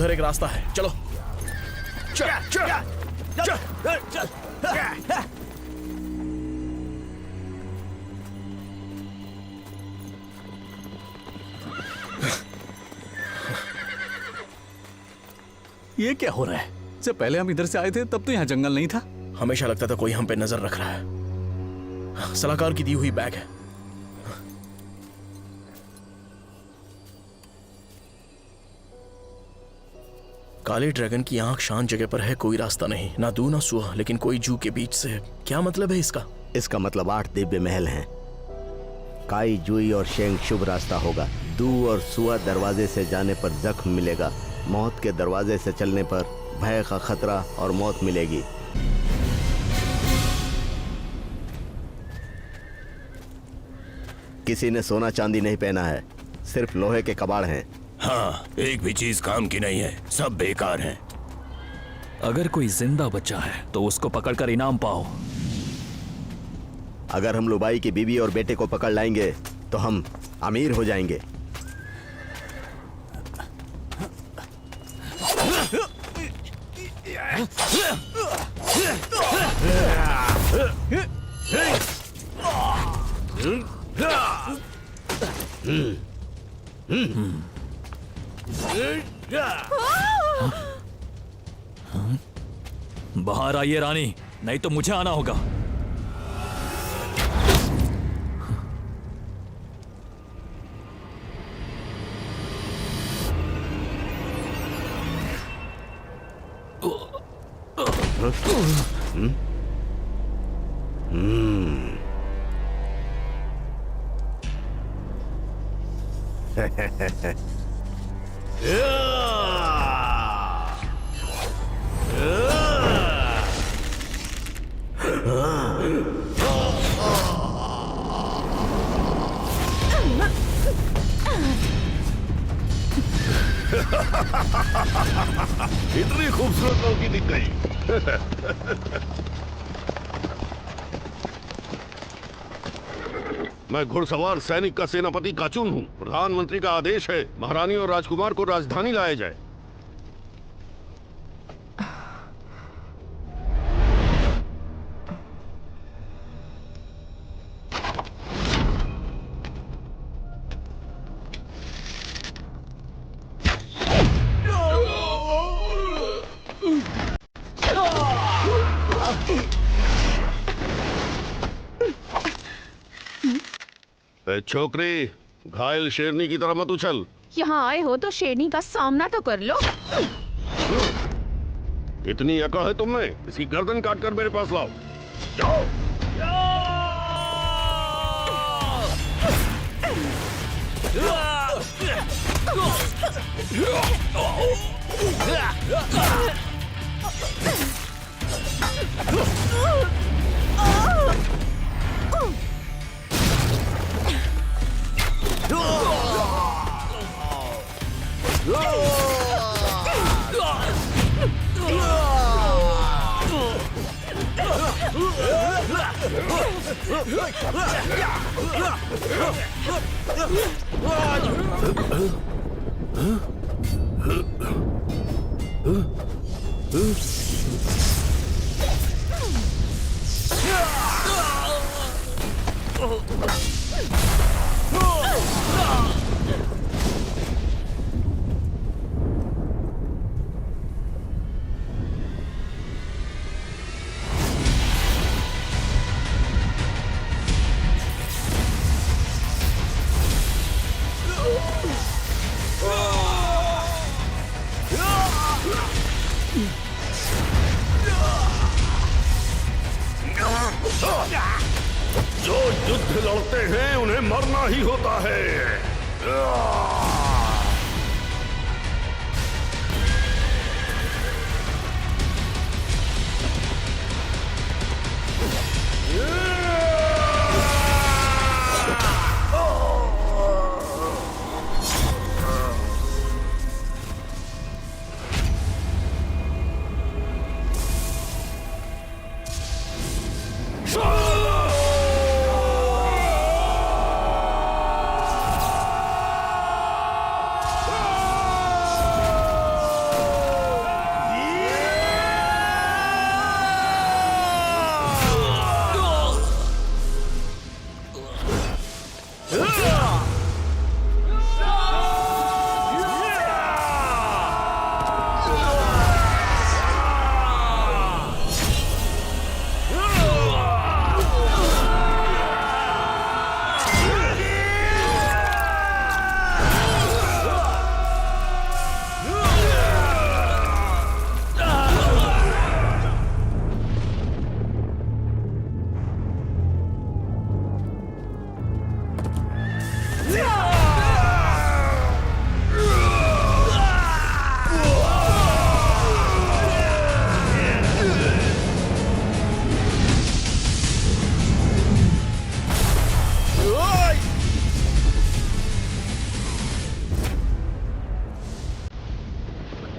उधर एक रास्ता है, चलो। चल चल चल चल। ये क्या हो रहा है? जब पहले हम इधर से आए थे तब तो यहाँ जंगल नहीं था। हमेशा लगता था कोई हम पे नजर रख रहा है। सलाहकार की दी हुई बैग है। काले ड्रैगन की आंख शांत जगह पर है, कोई रास्ता नहीं, ना दू ना सुहा, लेकिन कोई जू के बीच से। क्या मतलब है इसका? इसका मतलब 8 दिव्य महल हैं। काई, जुई और शेंग शुभ रास्ता होगा। दू और सुआ दरवाजे से जाने पर जख्म मिलेगा। मौत के दरवाजे से चलने पर भय का खतरा और मौत मिलेगी। किसी ने सोना चांदी नहीं पहना है, सिर्फ लोहे के कबाड़ हैं। हाँ, एक भी चीज काम की नहीं है, सब बेकार हैं। अगर कोई जिंदा बच्चा है तो उसको पकड़कर इनाम पाओ। अगर हम लुबाई की बीवी और बेटे को पकड़ लाएंगे तो हम अमीर हो जाएंगे। बाहर आइए रानी, नहीं तो मुझे आना होगा। इतनी खूबसूरत लड़की दिख गई। मैं घुड़सवार सैनिक का सेनापति काचून हूँ। प्रधानमंत्री का आदेश है महारानी और राजकुमार को राजधानी लाया जाए। छोकरी, घायल शेरनी की तरह मत उछल। यहाँ आए हो तो शेरनी का सामना तो कर लो। इतनी अकड़ है तुम में? इसकी गर्दन काटकर मेरे पास लाओ। जाओ। जो युद्ध लड़ते हैं उन्हें मरना ही होता है।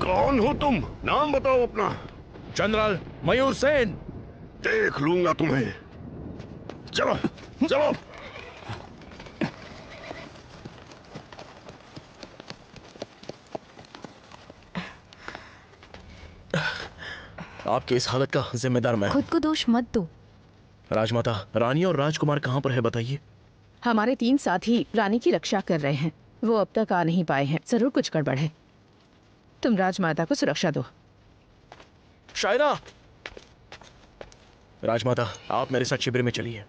कौन हो तुम? नाम बताओ अपना। जनरल मयूर सेन। देख लूंगा तुम्हें। चलो चलो। आपकी इस हालत का जिम्मेदार मैं हूं। खुद को दोष मत दो। राजमाता, रानी और राजकुमार कहाँ पर है बताइए। हमारे 3 साथी रानी की रक्षा कर रहे हैं। वो अब तक आ नहीं पाए हैं। जरूर कुछ गड़बड़ है। तुम राजमाता को सुरक्षा दो। शायरा। राजमाता, आप मेरे साथ शिविर में चलिए।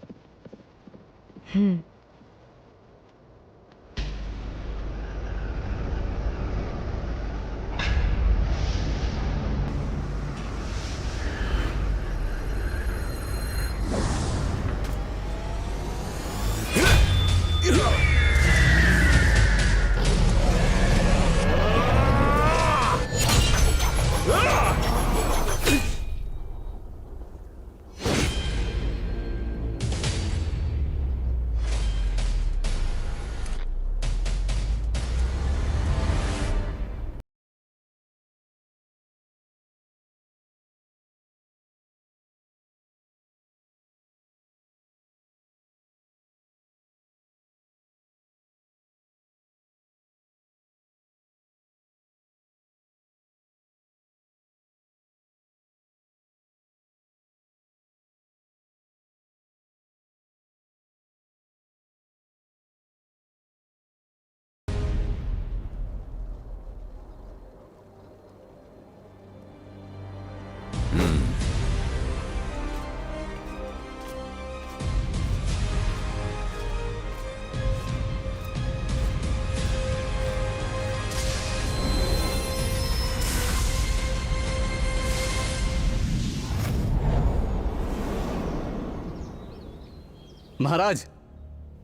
महाराज,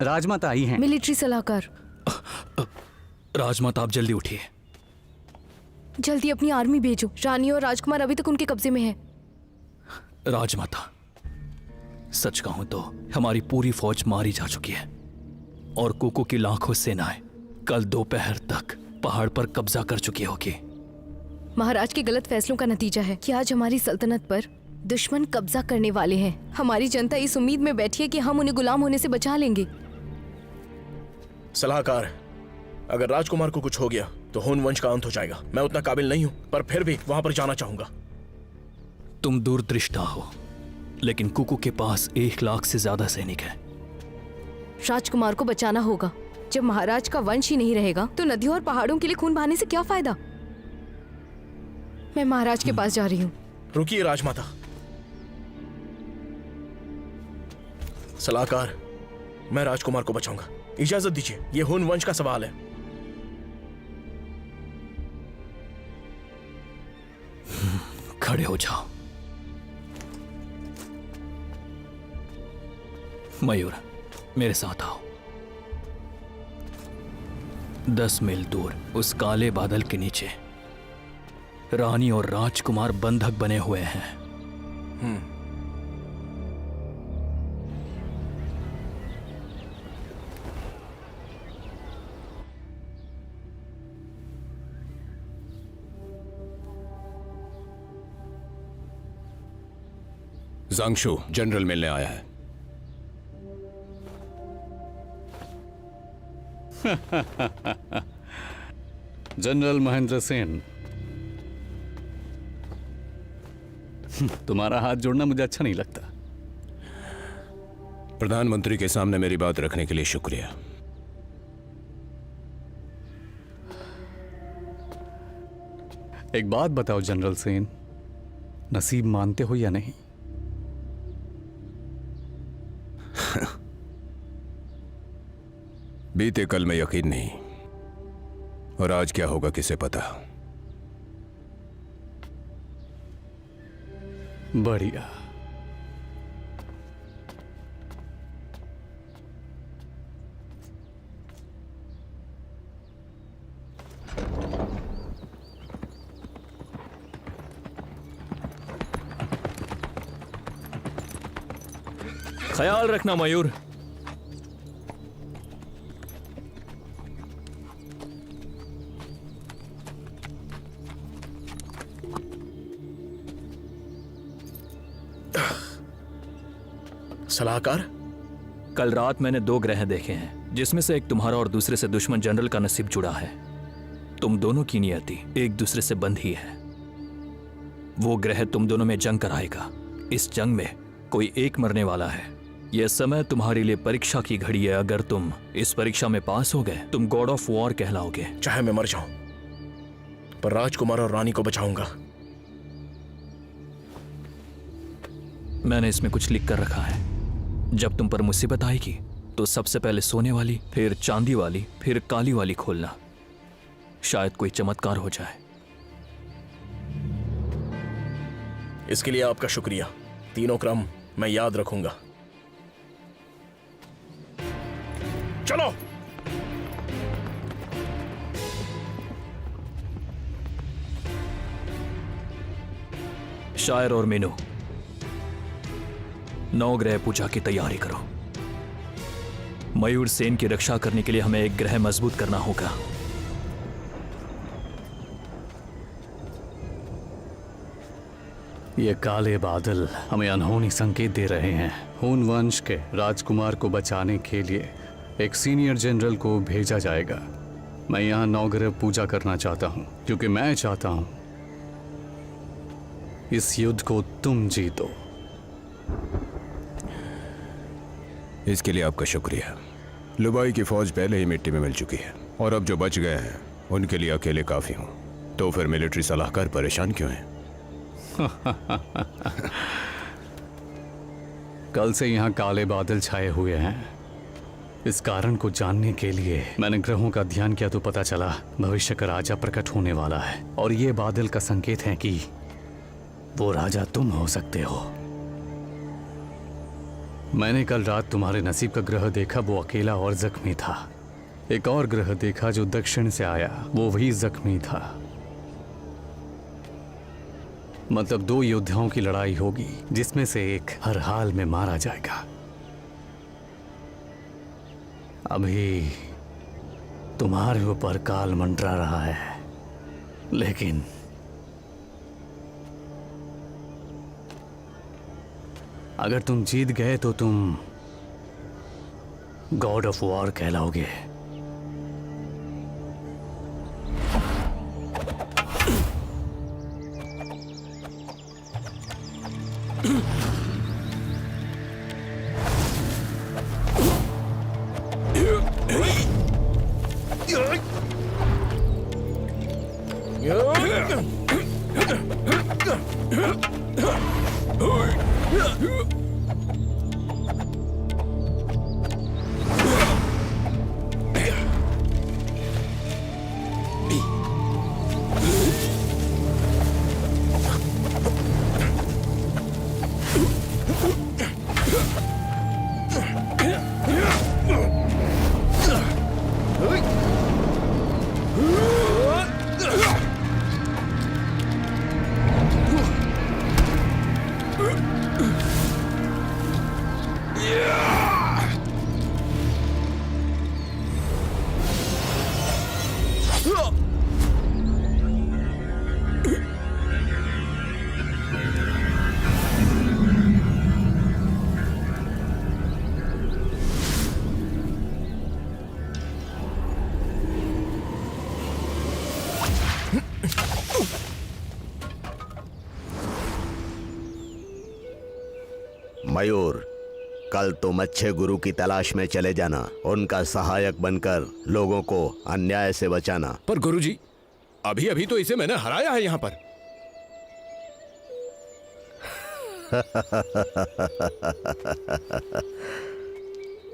राजमाता आई हैं। मिलिट्री सलाहकार, राजमाता आप जल्दी उठिए। जल्दी अपनी आर्मी भेजो। रानी और राजकुमार अभी तक उनके कब्जे में है। राजमाता, सच कहूं तो हमारी पूरी फौज मारी जा चुकी है और कुकू की लाखों सेनाएं कल दोपहर तक पहाड़ पर कब्जा कर चुकी होगी। महाराज के गलत फैसलों का नतीजा है कि आज हमारी सल्तनत पर दुश्मन कब्जा करने वाले हैं। हमारी जनता इस उम्मीद में बैठी है कि हम उन्हें गुलाम होने से बचा लेंगे। सलाहकार, अगर राजकुमार को कुछ हो गया तो हुन वंश का अंत हो जाएगा। मैं उतना काबिल नहीं हूं, पर फिर भी वहां पर जाना चाहूंगा। तुम दूरदृष्टा हो, लेकिन कुकू के पास 1 लाख से ज्यादा सैनिक है। राजकुमार को बचाना होगा। जब महाराज का वंश ही नहीं रहेगा तो नदियों और पहाड़ों के लिए खून बहाने से क्या फायदा। मैं महाराज के पास जा रही हूँ। रुकिए राजमाता। सलाहकार, मैं राजकुमार को बचाऊंगा। इजाजत दीजिए, यह हुन वंश का सवाल है। खड़े हो जाओ। मयूर, मेरे साथ आओ। 10 मील दूर उस काले बादल के नीचे रानी और राजकुमार बंधक बने हुए हैं। जांगशु जनरल मिलने आया है। जनरल महेंद्र सेन, तुम्हारा हाथ जोड़ना मुझे अच्छा नहीं लगता। प्रधानमंत्री के सामने मेरी बात रखने के लिए शुक्रिया। एक बात बताओ जनरल सेन, नसीब मानते हो या नहीं? बीते कल में यकीन नहीं, और आज क्या होगा किसे पता। बढ़िया। ख्याल रखना मयूर। सलाहकार, कल रात मैंने 2 ग्रह देखे हैं, जिसमें से एक तुम्हारा और दूसरे से दुश्मन जनरल का नसीब जुड़ा है। तुम दोनों की नियति एक दूसरे से बंध ही है। वो ग्रह तुम दोनों में जंग कराएगा। इस जंग में कोई एक मरने वाला है। यह समय तुम्हारे लिए परीक्षा की घड़ी है। अगर तुम इस परीक्षा में पास हो गए, तुम गॉड ऑफ वॉर कहलाओगे। चाहे मैं मर जाऊं, पर राजकुमार और रानी को बचाऊंगा। मैंने इसमें कुछ लिख कर रखा है। जब तुम पर मुसीबत आएगी तो सबसे पहले सोने वाली, फिर चांदी वाली, फिर काली वाली खोलना। शायद कोई चमत्कार हो जाए। इसके लिए आपका शुक्रिया। तीनों क्रम मैं याद रखूंगा। चलो। शायर और मीनू, 9 ग्रह पूजा की तैयारी करो। मयूर सेन की रक्षा करने के लिए हमें एक ग्रह मजबूत करना होगा। ये काले बादल हमें अनहोनी संकेत दे रहे हैं। हून वंश के राजकुमार को बचाने के लिए एक सीनियर जनरल को भेजा जाएगा। मैं यहाँ 9 ग्रह पूजा करना चाहता हूँ, क्योंकि मैं चाहता हूँ इस युद्ध को तुम जीतो। इसके लिए आपका शुक्रिया। लुबाई की फौज पहले ही मिट्टी में मिल चुकी है, और अब जो बच गए हैं उनके लिए अकेले काफी हूं। तो फिर मिलिट्री सलाहकार परेशान क्यों हैं? कल से यहाँ काले बादल छाए हुए हैं। इस कारण को जानने के लिए मैंने ग्रहों का ध्यान किया तो पता चला भविष्य का राजा प्रकट होने वाला है, और ये बादल का संकेत है कि वो राजा तुम हो सकते हो। मैंने कल रात तुम्हारे नसीब का ग्रह देखा, वो अकेला और जख्मी था। एक और ग्रह देखा जो दक्षिण से आया, वो भी जख्मी था। मतलब 2 योद्धाओं की लड़ाई होगी, जिसमें से एक हर हाल में मारा जाएगा। अभी तुम्हारे ऊपर काल मंडरा रहा है, लेकिन अगर तुम जीत गए तो तुम गॉड ऑफ वॉर कहलाओगे। मयूर, कल तुम अच्छे गुरु की तलाश में चले जाना, उनका सहायक बनकर लोगों को अन्याय से बचाना। पर गुरुजी, अभी अभी तो इसे मैंने हराया है यहाँ पर।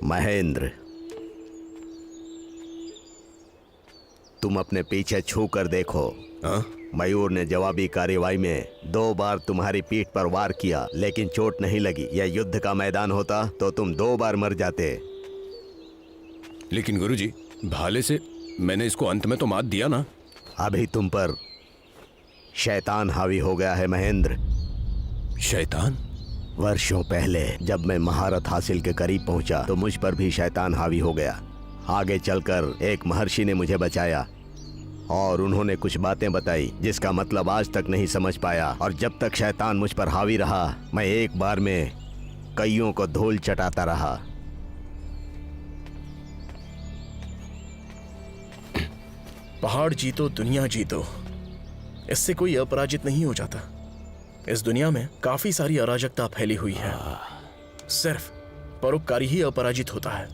महेंद्र, तुम अपने पीछे छू कर देखो। हाँ? मयूर ने जवाबी कार्रवाई में 2 बार तुम्हारी पीठ पर वार किया, लेकिन चोट नहीं लगी। यह युद्ध का मैदान होता तो तुम 2 बार मर जाते। लेकिन गुरुजी, भाले से मैंने इसको अंत में तो मात दिया ना। अभी तुम पर शैतान हावी हो गया है महेंद्र। शैतान? वर्षों पहले जब मैं महारत हासिल के करीब पहुंचा तो मुझ पर भी शैतान हावी हो गया। आगे चलकर एक महर्षि ने मुझे बचाया और उन्होंने कुछ बातें बताई जिसका मतलब आज तक नहीं समझ पाया। और जब तक शैतान मुझ पर हावी रहा, मैं एक बार में कईयों को धूल चटाता रहा। पहाड़ जीतो, दुनिया जीतो, इससे कोई अपराजित नहीं हो जाता। इस दुनिया में काफी सारी अराजकता फैली हुई है, सिर्फ परोपकारी ही अपराजित होता है।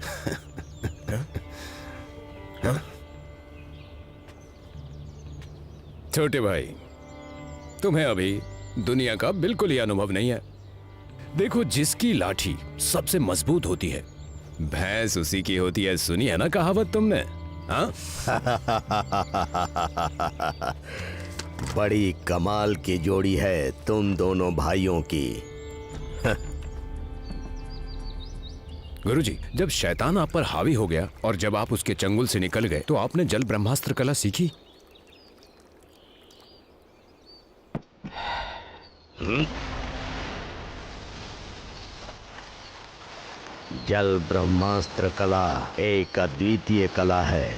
हा? छोटे भाई, तुम्हें अभी दुनिया का बिल्कुल ही अनुभव नहीं है। देखो, जिसकी लाठी सबसे मजबूत होती है, भैंस उसी की होती है। सुनी है ना कहावत तुमने? हाँ? बड़ी कमाल की जोड़ी है तुम दोनों भाइयों की। गुरुजी, जब शैतान आप पर हावी हो गया और जब आप उसके चंगुल से निकल गए तो आपने जल ब्रह्मास्त्र कला सीखी। जल ब्रह्मास्त्र कला एक अद्वितीय कला है।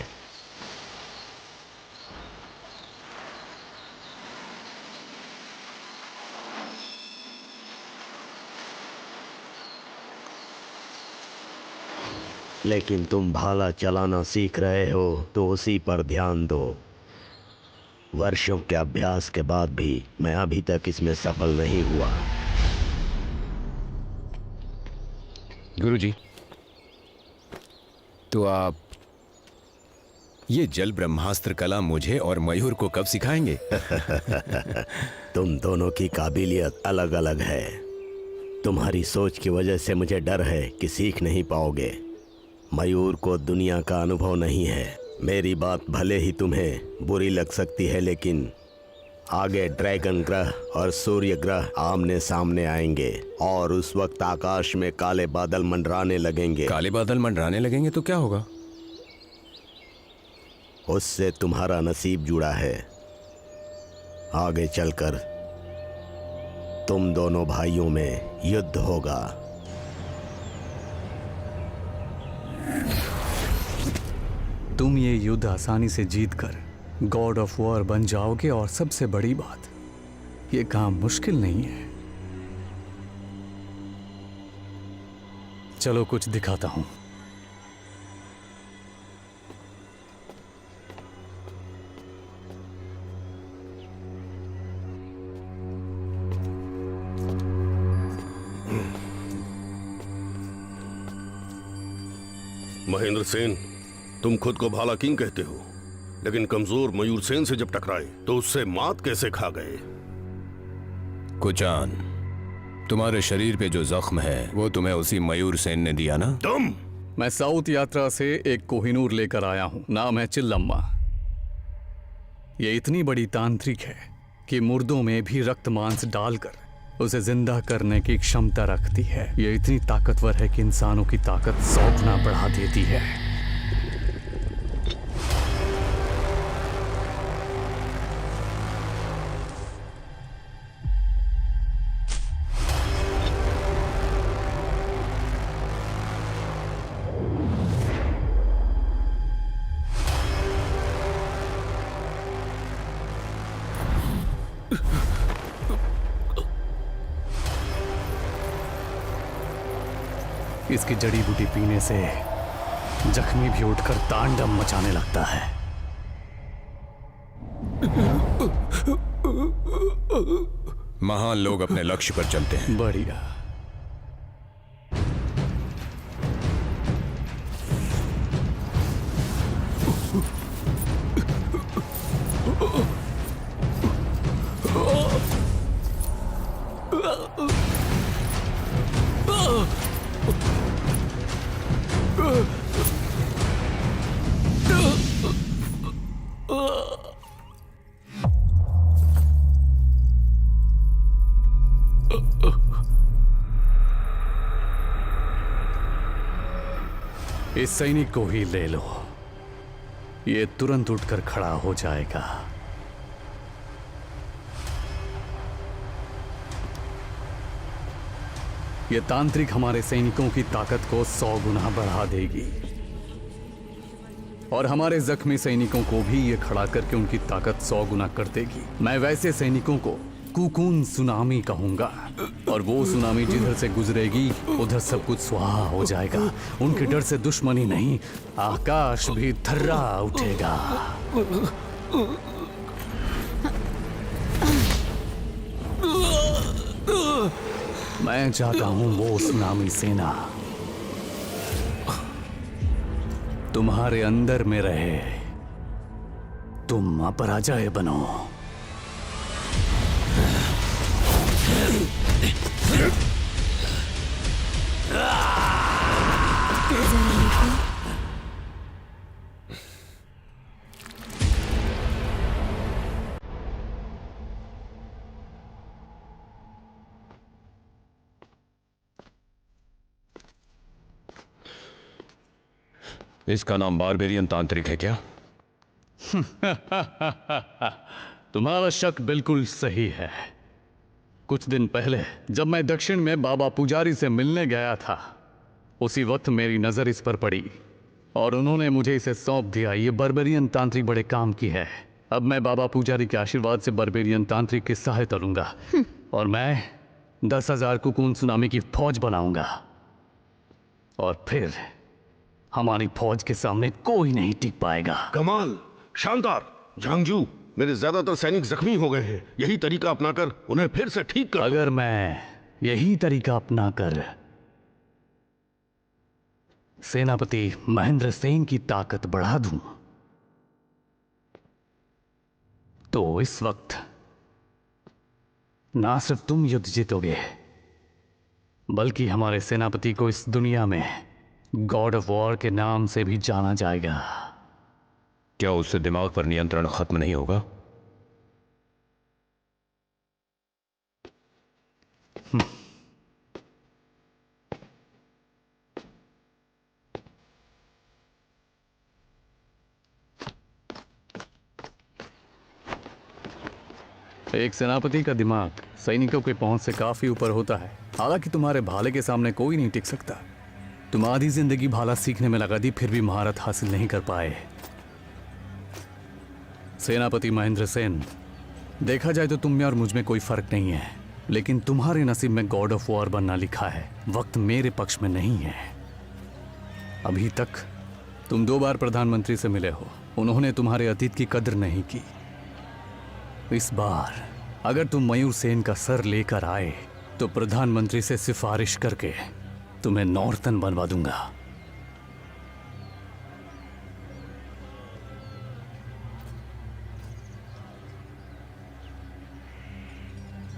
लेकिन तुम भाला चलाना सीख रहे हो तो उसी पर ध्यान दो। वर्षों के अभ्यास के बाद भी मैं अभी तक इसमें सफल नहीं हुआ। गुरुजी, तो आप ये जल ब्रह्मास्त्र कला मुझे और मयूर को कब सिखाएंगे? तुम दोनों की काबिलियत अलग अलग है। तुम्हारी सोच की वजह से मुझे डर है कि सीख नहीं पाओगे। मयूर को दुनिया का अनुभव नहीं है। मेरी बात भले ही तुम्हें बुरी लग सकती है, लेकिन आगे ड्रैगन ग्रह और सूर्य ग्रह आमने सामने आएंगे और उस वक्त आकाश में काले बादल मंडराने लगेंगे। काले बादल मंडराने लगेंगे तो क्या होगा? उससे तुम्हारा नसीब जुड़ा है। आगे चलकर तुम दोनों भाइयों में युद्ध होगा। तुम ये युद्ध आसानी से जीतकर गॉड ऑफ वॉर बन जाओगे, और सबसे बड़ी बात, ये काम मुश्किल नहीं है। चलो कुछ दिखाता हूं। महेंद्र सेन, तुम खुद को भाला किंग कहते हो, लेकिन कमजोर मयूर सेन से जब टकराए तो उससे मात कैसे खा गए? कुचान, तुम्हारे शरीर पे जो जख्म है वो तुम्हें उसी मयूर सेन ने दिया ना? तुम! मैं साउथ यात्रा से एक कोहिनूर लेकर आया हूं, नाम है चिल्लम्मा। ये इतनी बड़ी तांत्रिक है कि मुर्दों में भी रक्त मांस डालकर उसे जिंदा करने की क्षमता रखती है। ये इतनी ताकतवर है कि इंसानों की ताकत 100 गुना बढ़ा देती है। इसकी जड़ी बूटी पीने से जख्मी भी उठकर तांडव मचाने लगता है। महान लोग अपने लक्ष्य पर चलते हैं। बढ़िया। इस सैनिक को ही ले लो, ये तुरंत उठकर खड़ा हो जाएगा। ये तांत्रिक हमारे सैनिकों की ताकत को 100 गुना बढ़ा देगी, और हमारे जख्मी सैनिकों को भी ये खड़ा करके उनकी ताकत 100 गुना कर देगी। मैं वैसे सैनिकों को कुकून सुनामी कहूंगा। और वो सुनामी जिधर से गुजरेगी उधर सब कुछ स्वाहा हो जाएगा। उनके डर से दुश्मनी नहीं, आकाश भी थर्रा उठेगा। मैं चाहता हूं वो सुनामी सेना तुम्हारे अंदर में रहे, तुम अपराजय बनो। इसका नाम बारबेरियन तांत्रिक है क्या? तुम्हारा शक बिल्कुल सही है। कुछ दिन पहले जब मैं दक्षिण में बाबा पुजारी से मिलने गया था, उसी वक्त मेरी नजर इस पर पड़ी और उन्होंने मुझे इसे सौंप दिया। ये बर्बेरियन तांत्रिक बड़े काम की है। अब मैं बाबा पुजारी के आशीर्वाद से बर्बेरियन तांत्रिक की सहायता लूंगा और मैं 10,000 कुकून सुनामी की फौज बनाऊंगा और फिर हमारी फौज के सामने कोई नहीं टिक पाएगा। कमाल, शानदार। झांगजू, मेरे ज्यादातर सैनिक जख्मी हो गए हैं। यही तरीका अपनाकर उन्हें फिर से ठीक कर। अगर मैं यही तरीका अपनाकर सेनापति महेंद्र सेन की ताकत बढ़ा दूं, तो इस वक्त ना सिर्फ तुम युद्ध जीतोगे, बल्कि हमारे सेनापति को इस दुनिया में गॉड ऑफ वॉर के नाम से भी जाना जाएगा। क्या उससे दिमाग पर नियंत्रण खत्म नहीं होगा? एक सेनापति का दिमाग सैनिकों के पहुंच से काफी ऊपर होता है। हालांकि तुम्हारे भाले के सामने कोई नहीं टिक सकता। तुम आधी जिंदगी भाला सीखने में लगा दी, फिर भी महारत हासिल नहीं कर पाए। सेनापति महेंद्र सेन, देखा जाए तो तुम में और मुझ में कोई फर्क नहीं है, लेकिन तुम्हारे नसीब में गॉड ऑफ वॉर बनना लिखा है। वक्त मेरे पक्ष में नहीं है। अभी तक तुम 2 बार प्रधानमंत्री से मिले हो, उन्होंने तुम्हारे अतीत की कद्र नहीं की। इस बार अगर तुम मयूर सेन का सर लेकर आए तो प्रधानमंत्री से सिफारिश करके तुम्हें नॉर्थन बनवा दूंगा।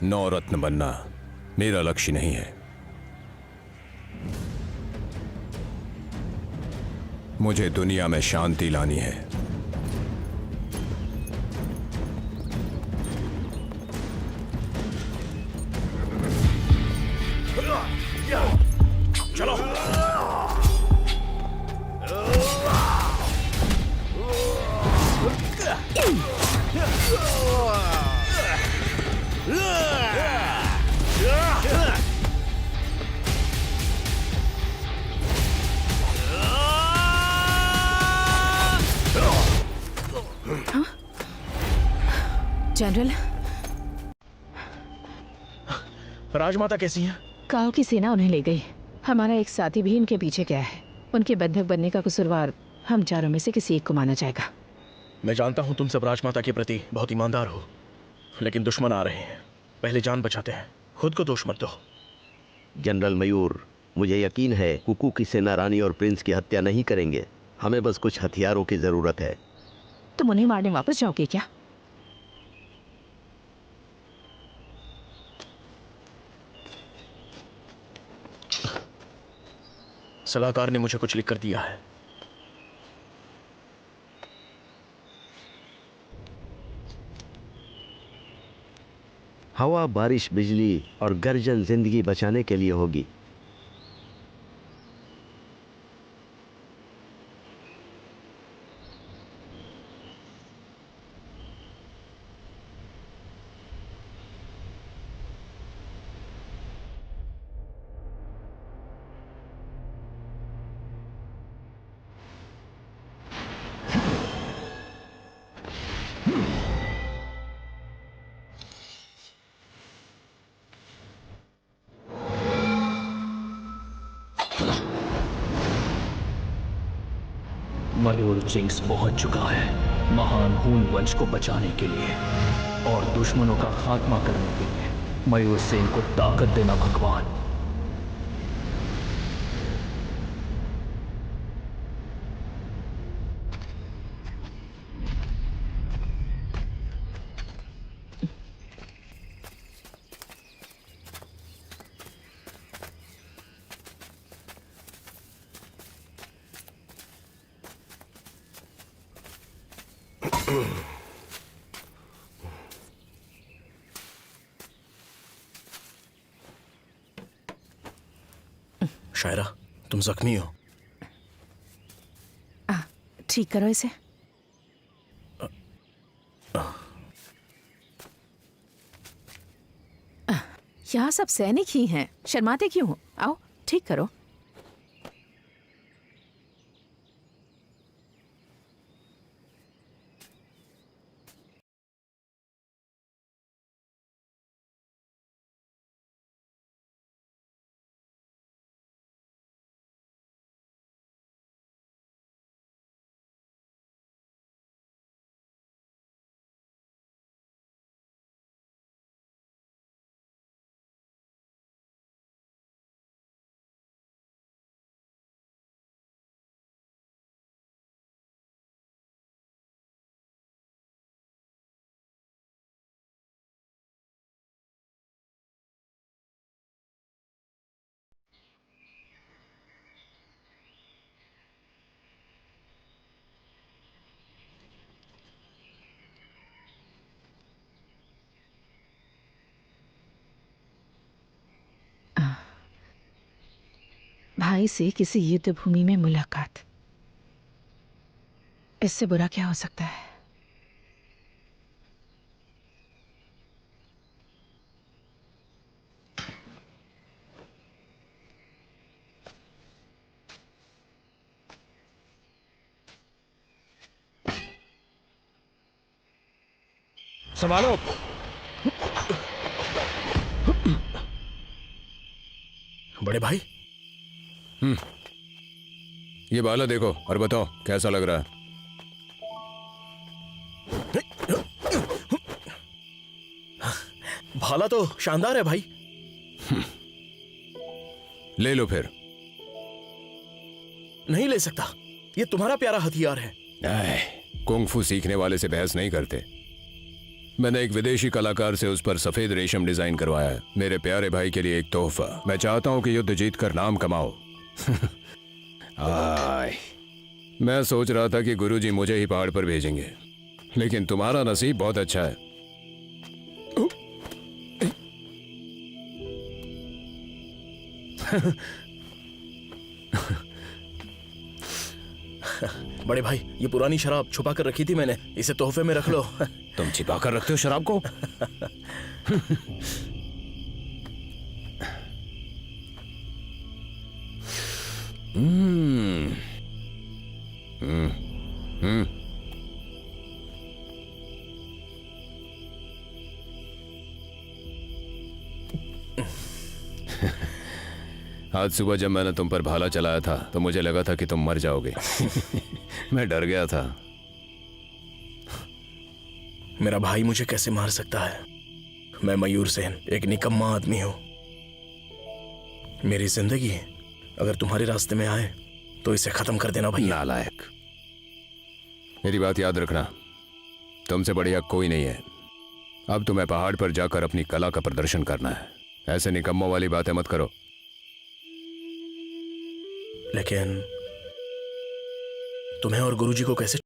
नौरत्न बनना मेरा लक्ष्य नहीं है। मुझे दुनिया में शांति लानी है। चलो। जनरल, राजमाता कैसी हैं? काओ की सेना उन्हें ले गई। हमारा एक साथी भी इनके पीछे गया है। उनके बंधक बनने का कसूरवार हम चारों में से किसी एक को माना जाएगा। मैं जानता हूं तुम सब राजमाता के प्रति बहुत ईमानदार हो, लेकिन दुश्मन आ रहे हैं। पहले जान बचाते हैं, खुद को दोष मत दो। जनरल मयूर, मुझे यकीन है कुकू की सेना रानी और प्रिंस की हत्या नहीं करेंगे। हमें बस कुछ हथियारों की जरूरत है। तुम उन्हें मारने वापस जाओगे क्या? सलाहकार ने मुझे कुछ लिख कर दिया है। हवा, बारिश, बिजली और गर्जन जिंदगी बचाने के लिए होगी। मयूर सिंह पहुंच चुका है महान हून वंश को बचाने के लिए और दुश्मनों का खात्मा करने के लिए। मयूर सिंह को ताकत देना भगवान। शायरा, तुम जख्मी हो। ठीक करो इसे। यहाँ सब सैनिक ही हैं, शर्माते क्यों हो? आओ ठीक करो। भाई से किसी युद्ध भूमि में मुलाकात, इससे बुरा क्या हो सकता है? संभालो। बड़े भाई, ये बाला देखो और बताओ कैसा लग रहा है। भाला तो शानदार है भाई। ले लो फिर। नहीं ले सकता, ये तुम्हारा प्यारा हथियार है। कुंग-फू सीखने वाले से बहस नहीं करते। मैंने एक विदेशी कलाकार से उस पर सफेद रेशम डिजाइन करवाया है, मेरे प्यारे भाई के लिए एक तोहफा। मैं चाहता हूं कि युद्ध जीतकर नाम कमाओ। मैं सोच रहा था कि गुरुजी मुझे ही पहाड़ पर भेजेंगे, लेकिन तुम्हारा नसीब बहुत अच्छा है। बड़े भाई, ये पुरानी शराब छुपा कर रखी थी मैंने, इसे तोहफे में रख लो। तुम छिपा कर रखते हो शराब को? आज सुबह जब मैंने तुम पर भाला चलाया था तो मुझे लगा था कि तुम मर जाओगे। मैं डर गया था। मेरा भाई मुझे कैसे मार सकता है? मैं मयूर सेन एक निकम्मा आदमी हूं। मेरी जिंदगी अगर तुम्हारे रास्ते में आए तो इसे खत्म कर देना भैया। नालायक, मेरी बात याद रखना, तुमसे बढ़िया कोई नहीं है। अब तुम्हें पहाड़ पर जाकर अपनी कला का प्रदर्शन करना है। ऐसे निकम्मों वाली बातें मत करो। लेकिन तुम्हें और गुरुजी को कैसे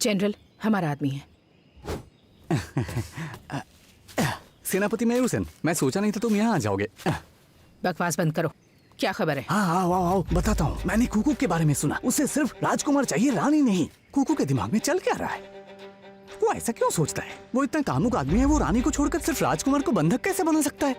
जनरल, हमारा आदमी है। सेनापति मयूर सेन, मैं सोचा नहीं था तुम यहाँ आ जाओगे। बकवास बंद करो। क्या खबर है? हाँ हाँ आओ बताता हूँ। मैंने कुकू के बारे में सुना। उसे सिर्फ राजकुमार चाहिए, रानी नहीं। कुकू के दिमाग में चल क्या रहा है? वो ऐसा क्यों सोचता है? वो इतना कामुक आदमी है, वो रानी को छोड़कर सिर्फ राजकुमार को बंधक कैसे बना सकता है?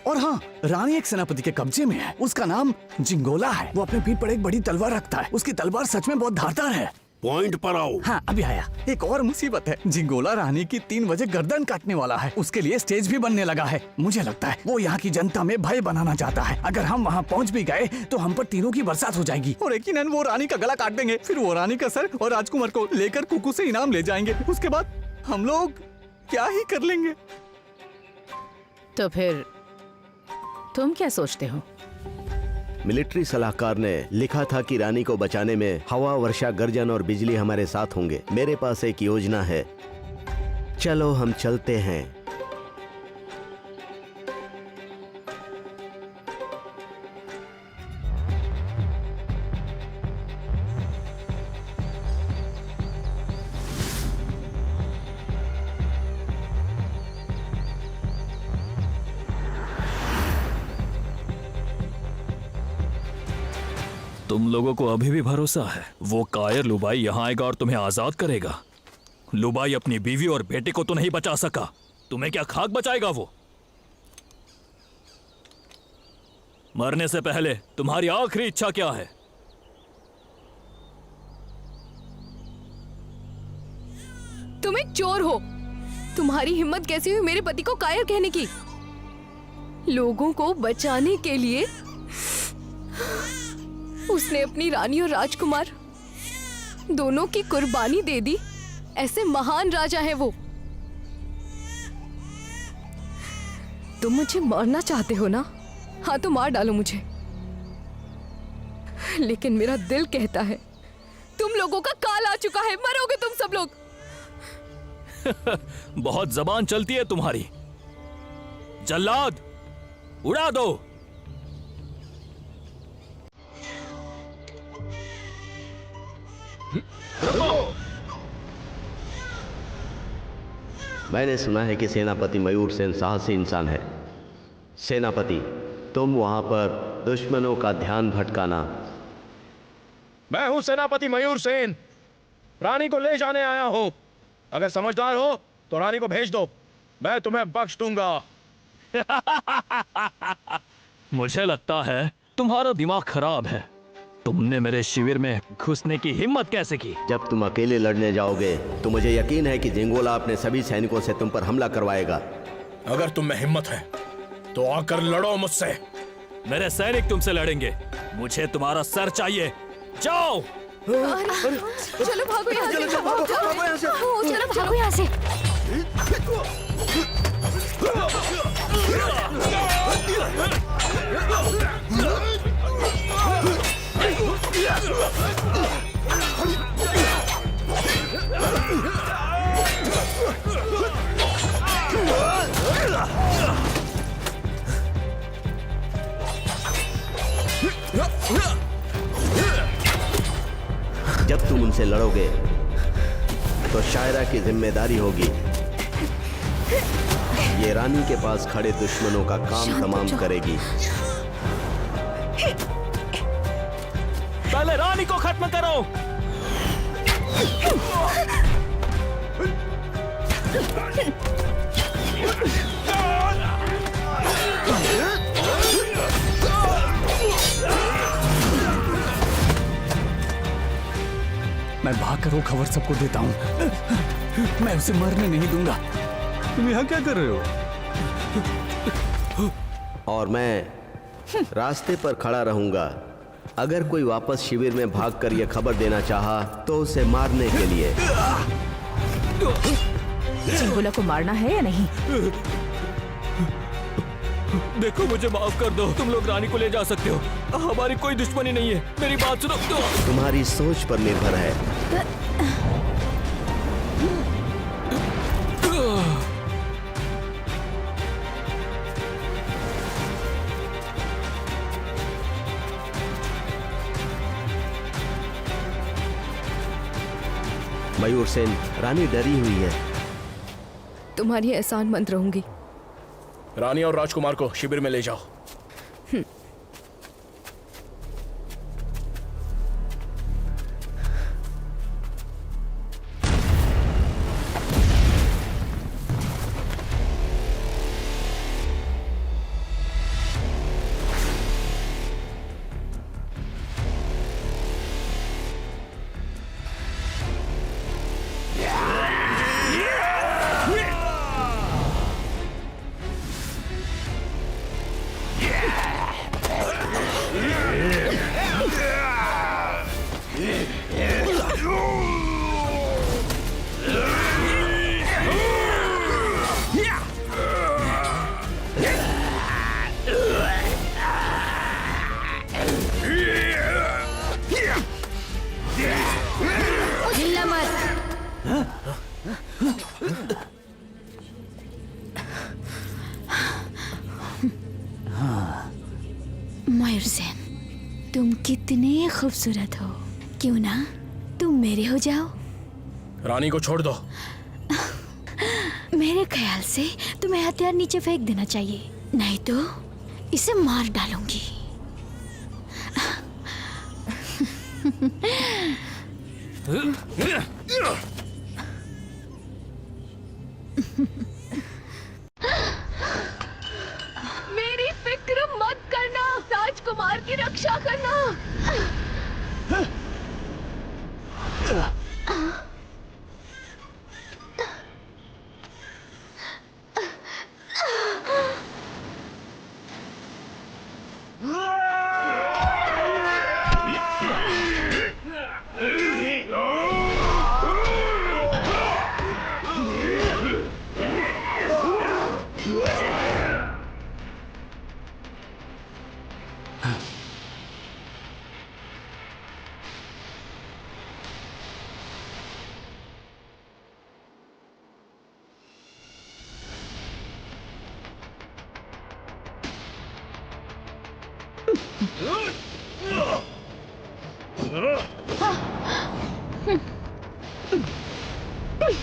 और हाँ, रानी एक सेनापति के कब्जे में है। उसका नाम जिंगोला है। वो अपने पीठ पर एक बड़ी तलवार रखता है। उसकी तलवार सच में बहुत धारदार है। पॉइंट पर आओ। हाँ अभी आया। एक और मुसीबत है, जिंगोला रानी की 3 बजे गर्दन काटने वाला है। उसके लिए स्टेज भी बनने लगा है। मुझे लगता है वो यहाँ की जनता में भय बनाना चाहता है। अगर हम वहाँ पहुँच भी गए तो हम पर तीरों की बरसात हो जाएगी और यकीनन वो रानी का गला काट देंगे। फिर वो रानी का सर और राजकुमार को लेकर कुकू से इनाम ले जाएंगे। उसके बाद हम लोग क्या ही कर लेंगे। तो फिर तुम क्या सोचते हो? मिलिट्री सलाहकार ने लिखा था कि रानी को बचाने में हवा, वर्षा, गर्जन और बिजली हमारे साथ होंगे। मेरे पास एक योजना है। चलो हम चलते हैं। तुम लोगों को अभी भी भरोसा है वो कायर लुबाई यहाँ आएगा और तुम्हें आजाद करेगा? लुबाई अपनी बीवी और बेटे को तो नहीं बचा सका, तुम्हें क्या खाक बचाएगा वो? मरने से पहले तुम्हारी आखिरी इच्छा क्या है? तुम एक चोर हो। तुम्हारी हिम्मत कैसी हुई मेरे पति को कायर कहने की? लोगों को बचाने के लिए उसने अपनी रानी और राजकुमार दोनों की कुर्बानी दे दी। ऐसे महान राजा है वो। तुम मुझे मारना चाहते हो ना? हाँ तो मार डालो मुझे, लेकिन मेरा दिल कहता है तुम लोगों का काल आ चुका है। मरोगे तुम सब लोग। बहुत जबान चलती है तुम्हारी। जल्लाद, उड़ा दो। मैंने सुना है कि सेनापति मयूर सेन साहसी इंसान है। सेनापति, तुम वहां पर दुश्मनों का ध्यान भटकाना। मैं हूं सेनापति मयूर सेन, रानी को ले जाने आया हूं। अगर समझदार हो तो रानी को भेज दो, मैं तुम्हें बख्श दूंगा। मुझे लगता है तुम्हारा दिमाग खराब है। तुमने मेरे शिविर में घुसने की हिम्मत कैसे की? जब तुम अकेले लड़ने जाओगे तो मुझे यकीन है कि जिंगोला अपने सभी सैनिकों से तुम पर हमला करवाएगा। अगर तुम में हिम्मत है तो आकर लड़ो मुझसे। मेरे सैनिक तुमसे लड़ेंगे। मुझे तुम्हारा सर चाहिए। जाओ। चलो भागो यहाँ से। चलो भागो यहाँ से। जब तुम उनसे लड़ोगे तो शायरा की जिम्मेदारी होगी ये रानी के पास खड़े दुश्मनों का काम तमाम करेगी। पहले रानी को खत्म करो। मैं भागकर वो खबर सबको देता हूँ। मैं उसे मरने नहीं दूंगा। तुम यहाँ क्या कर रहे हो? और मैं रास्ते पर खड़ा रहूंगा। अगर कोई वापस शिविर में भागकर यह खबर देना चाहा तो उसे मारने के लिए। जिंगोला को मारना है या नहीं? देखो, मुझे माफ कर दो। तुम लोग रानी को ले जा सकते हो। हमारी कोई दुश्मनी नहीं है। मेरी बात सुनो। तुम्हारी सोच पर निर्भर है। मयूर सेन, रानी डरी हुई है। तुम्हारी एहसान मंद रहूंगी। रानी और राजकुमार को शिविर में ले जाओ। हिलना मत। मयूर सेन, तुम कितने खूबसूरत हो, क्यों ना तुम मेरे हो जाओ। रानी को छोड़ दो। मेरे ख्याल से तुम्हें हथियार नीचे फेंक देना चाहिए, नहीं तो इसे मार डालूंगी। मेरी फिक्र मत करना, राजकुमार की रक्षा करना।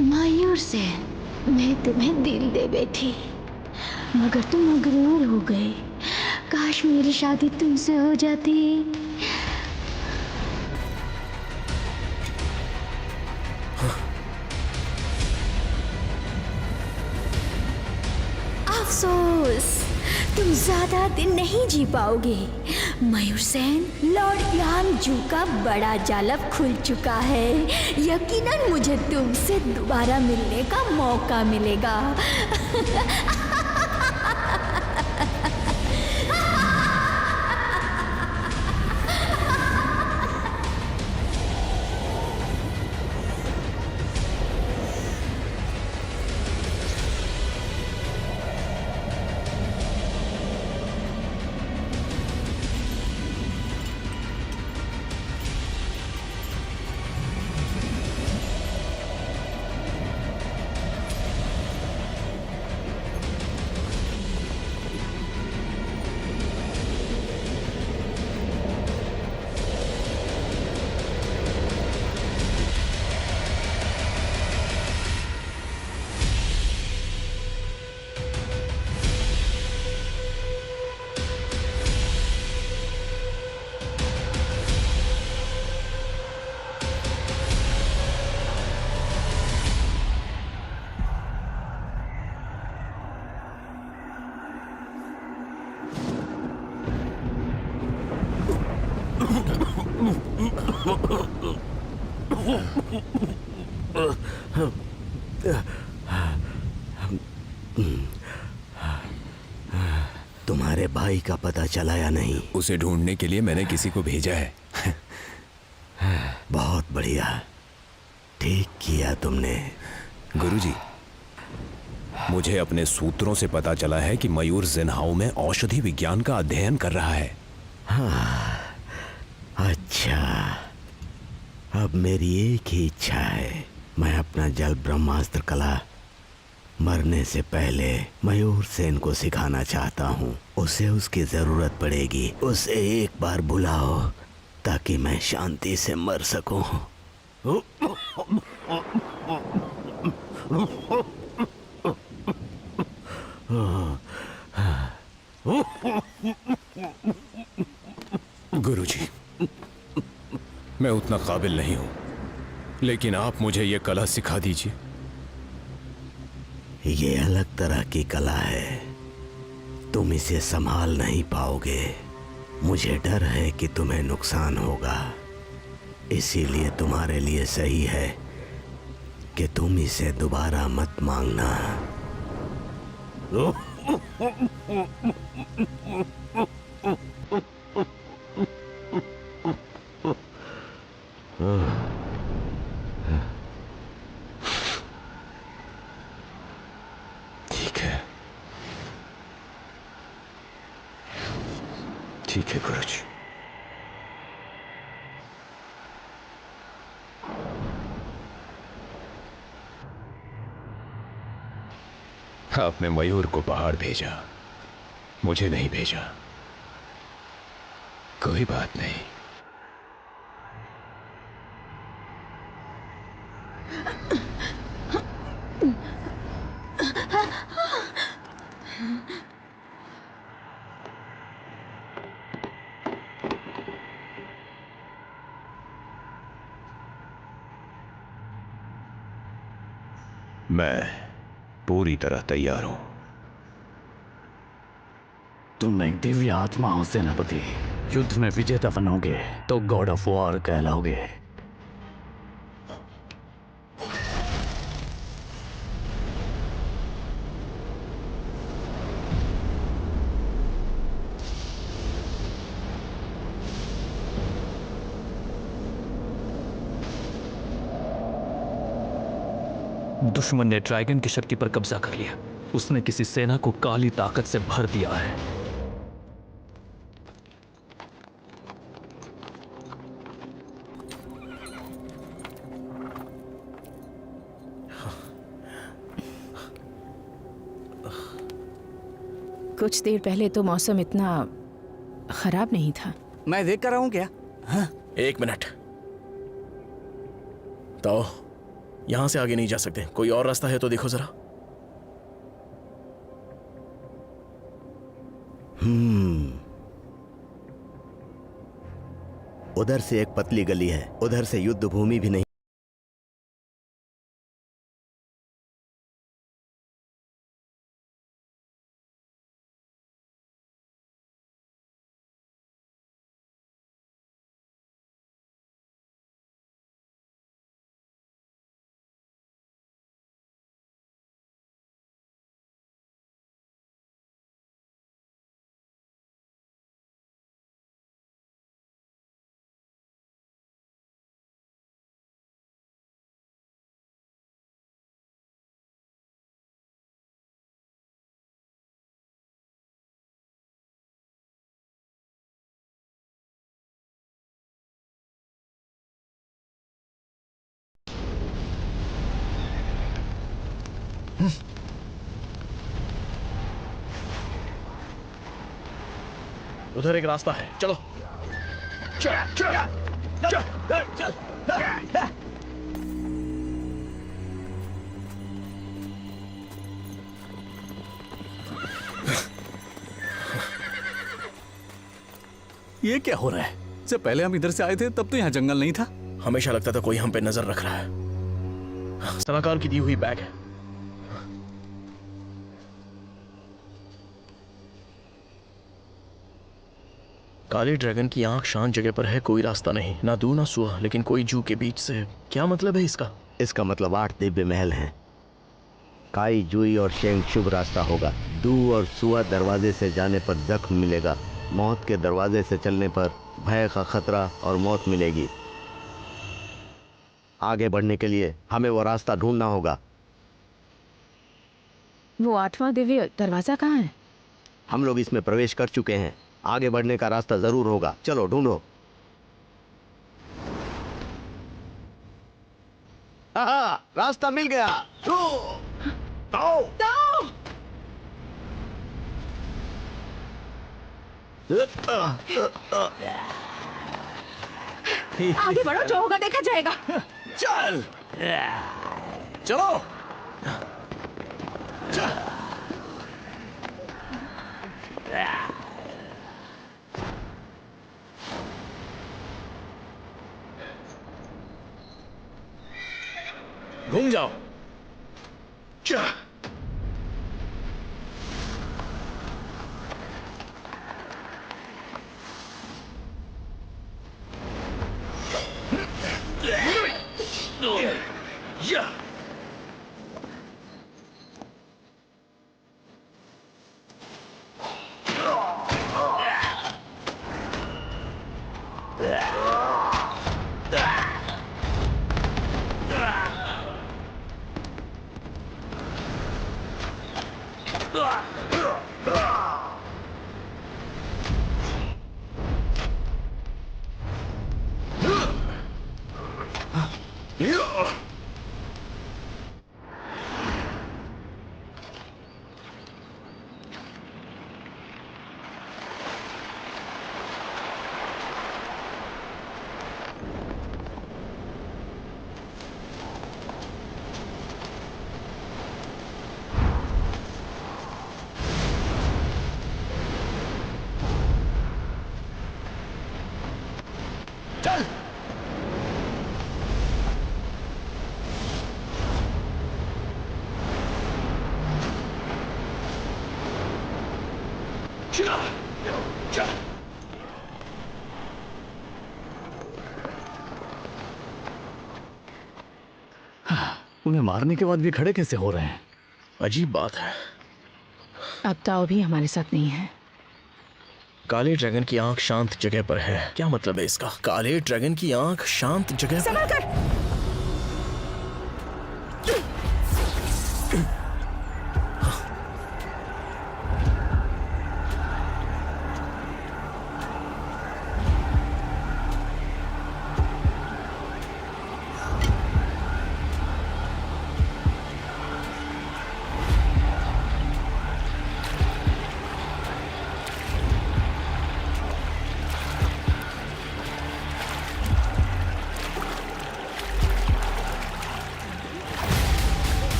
मयूर सेन, मैं तुम्हें दिल दे बैठी, मगर तुम मगरूर हो गए। काश मेरी शादी तुमसे हो जाती। अफसोस, तुम ज्यादा दिन नहीं जी पाओगे। मयूर सेन, लॉर्ड यांगजू का बड़ा जालब खुल चुका है। यकीनन मुझे तुमसे दोबारा मिलने का मौका मिलेगा। तुम्हारे भाई का पता चला या नहीं? उसे ढूंढने के लिए मैंने किसी को भेजा है। बहुत बढ़िया, ठीक किया तुमने। गुरुजी, मुझे अपने सूत्रों से पता चला है कि मयूर जिनहाओ में औषधि विज्ञान का अध्ययन कर रहा है। हाँ, अच्छा, अब मेरी एक ही इच्छा है, मैं अपना जल ब्रह्मास्त्र कला मरने से पहले मयूर सेन को सिखाना चाहता हूँ। उसे उसकी जरूरत पड़ेगी, उसे एक बार बुलाओ ताकि मैं शांति से मर सकूं। गुरुजी, मैं उतना काबिल नहीं हूं, लेकिन आप मुझे यह कला सिखा दीजिए। ये अलग तरह की कला है, तुम इसे संभाल नहीं पाओगे। मुझे डर है कि तुम्हें नुकसान होगा, इसीलिए तुम्हारे लिए सही है कि तुम इसे दोबारा मत मांगना। ठीक है, ठीक है गुरुजी। आपने मयूर को पहाड़ भेजा, मुझे नहीं भेजा। कोई बात नहीं। मैं पूरी तरह तैयार हूं। तुम एक दिव्य आत्मा हो सेनापति। युद्ध में विजेता बनोगे तो गॉड ऑफ वॉर कहलाओगे। दुश्मन ने ड्रैगन की शक्ति पर कब्जा कर लिया। उसने किसी सेना को काली ताकत से भर दिया है। कुछ देर पहले तो मौसम इतना खराब नहीं था। मैं देख कर आऊं क्या? एक मिनट, तो यहां से आगे नहीं जा सकते। कोई और रास्ता है तो देखो जरा। उधर से एक पतली गली है, उधर से युद्ध भूमि भी नहीं। उधर एक रास्ता है, चलो। ये क्या हो रहा है? जब पहले हम इधर से आए थे तब तो यहाँ जंगल नहीं था। हमेशा लगता था कोई हम पे नजर रख रहा है। सलाहकार की दी हुई बैग है। काले ड्रैगन की आंख शांत जगह पर है, कोई रास्ता नहीं, ना दू ना सुआ, लेकिन कोई जू के बीच से। क्या मतलब है इसका? इसका मतलब 8 दिव्य महल हैं। काई, जुई और शेंग शुभ रास्ता होगा। दू और सुआ दरवाजे से जाने पर जख्म मिलेगा। मौत के दरवाजे से चलने पर भय का खतरा और मौत मिलेगी। आगे बढ़ने के लिए हमें वो रास्ता ढूंढना होगा। वो 8वां दिव्य दरवाजा कहाँ है? हम लोग इसमें प्रवेश कर चुके हैं, आगे बढ़ने का रास्ता जरूर होगा। चलो ढूंढो। रास्ता मिल गया। आगे बढ़ो, जो होगा देखा जाएगा। चल चलो घूम जाओ चल उन्हें मारने के बाद भी खड़े कैसे हो रहे हैं? अजीब बात है। अब ताओ भी हमारे साथ नहीं है। काले ड्रैगन की आंख शांत जगह पर है। क्या मतलब है इसका? काले ड्रैगन की आंख शांत जगह पर।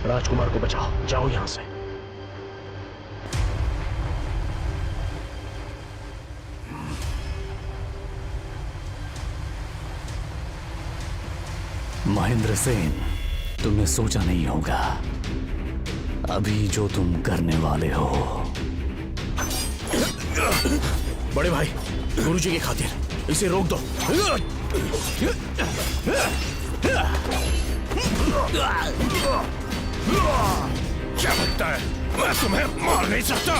राजकुमार को बचाओ, जाओ यहां से। महेंद्र सेन, तुमने सोचा नहीं होगा अभी जो तुम करने वाले हो। बड़े भाई, गुरुजी की खातिर इसे रोक दो। क्या लगता है मैं तुम्हें मार नहीं सकता?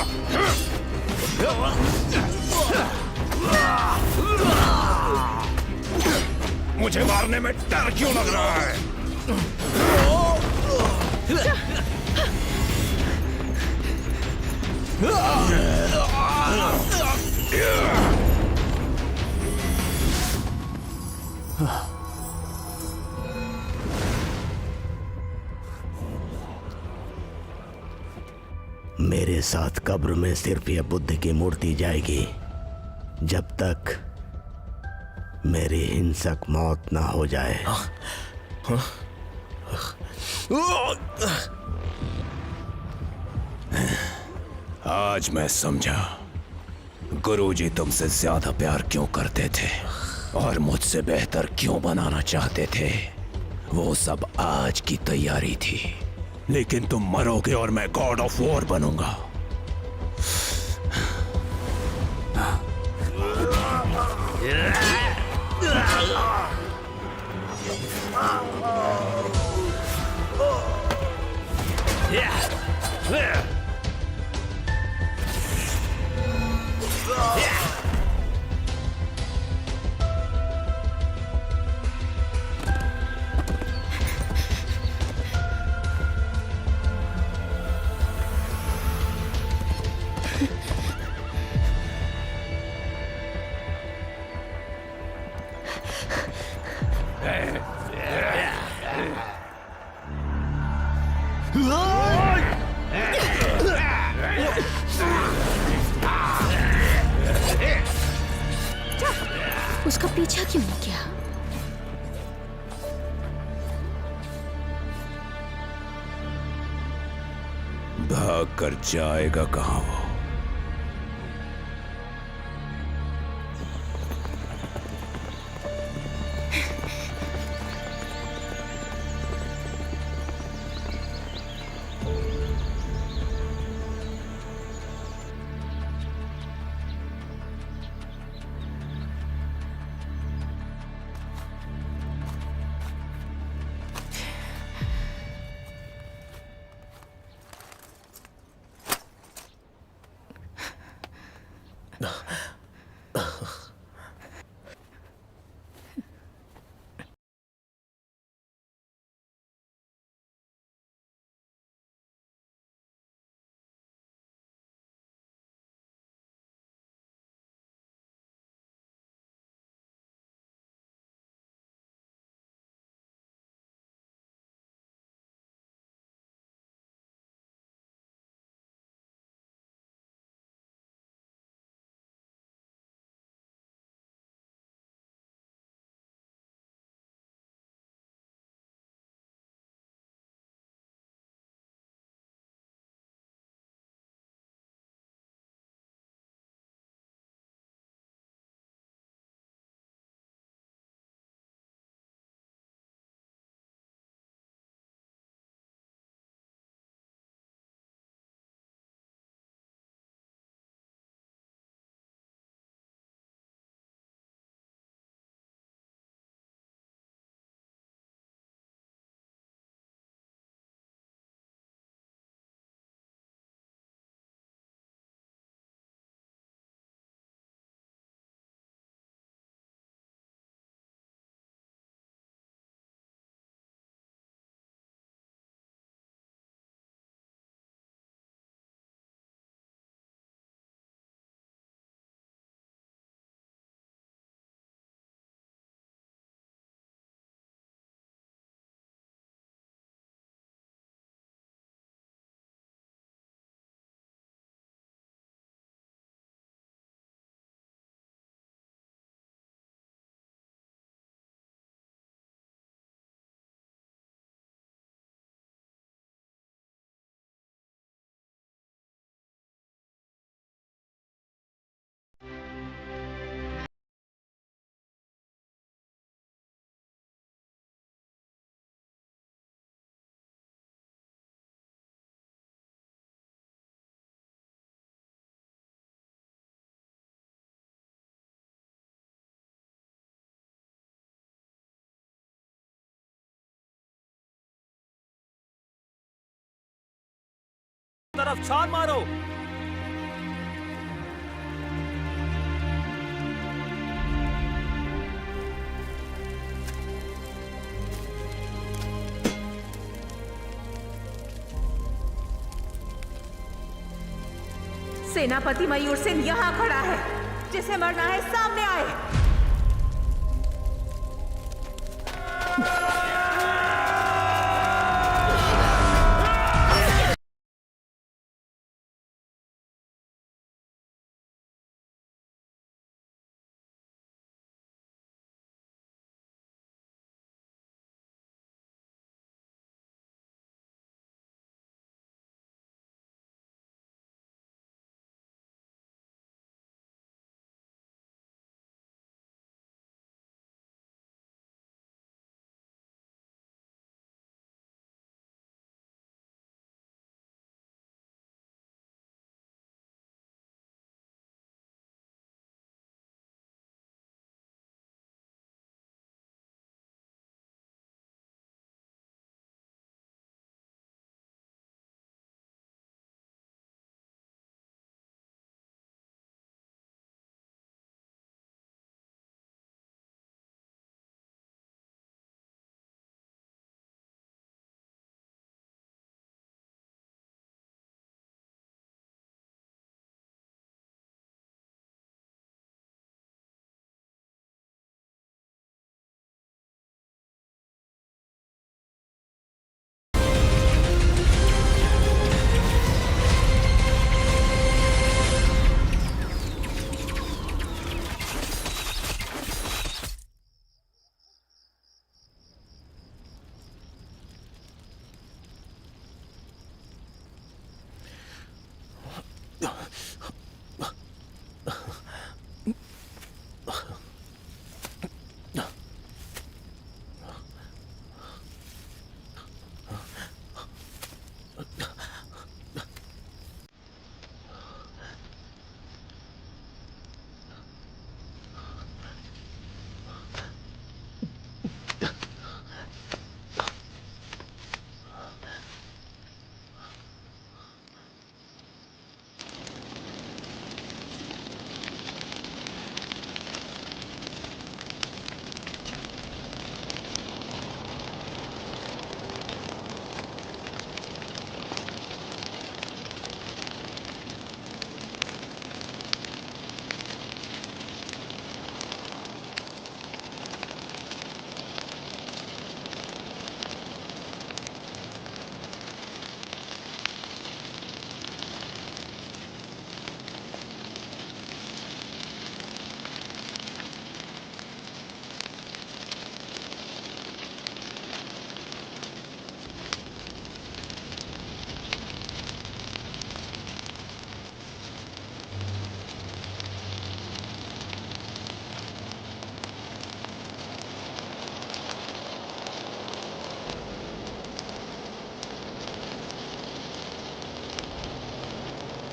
मुझे मारने में डर क्यों लग रहा है? मेरे साथ कब्र में सिर्फ यह बुद्ध की मूर्ति जाएगी जब तक मेरी हिंसक मौत ना हो जाए। आज मैं समझा गुरुजी तुमसे ज्यादा प्यार क्यों करते थे और मुझसे बेहतर क्यों बनाना चाहते थे। वो सब आज की तैयारी थी, लेकिन तुम मरोगे और मैं गॉड ऑफ वॉर बनूंगा। उसका पीछा क्यों नहीं किया? भाग कर जाएगा कहां वो? तरफ छान मारो। सेनापति मयूर सेन यहाँ खड़ा है। जिसे मरना है सामने आए।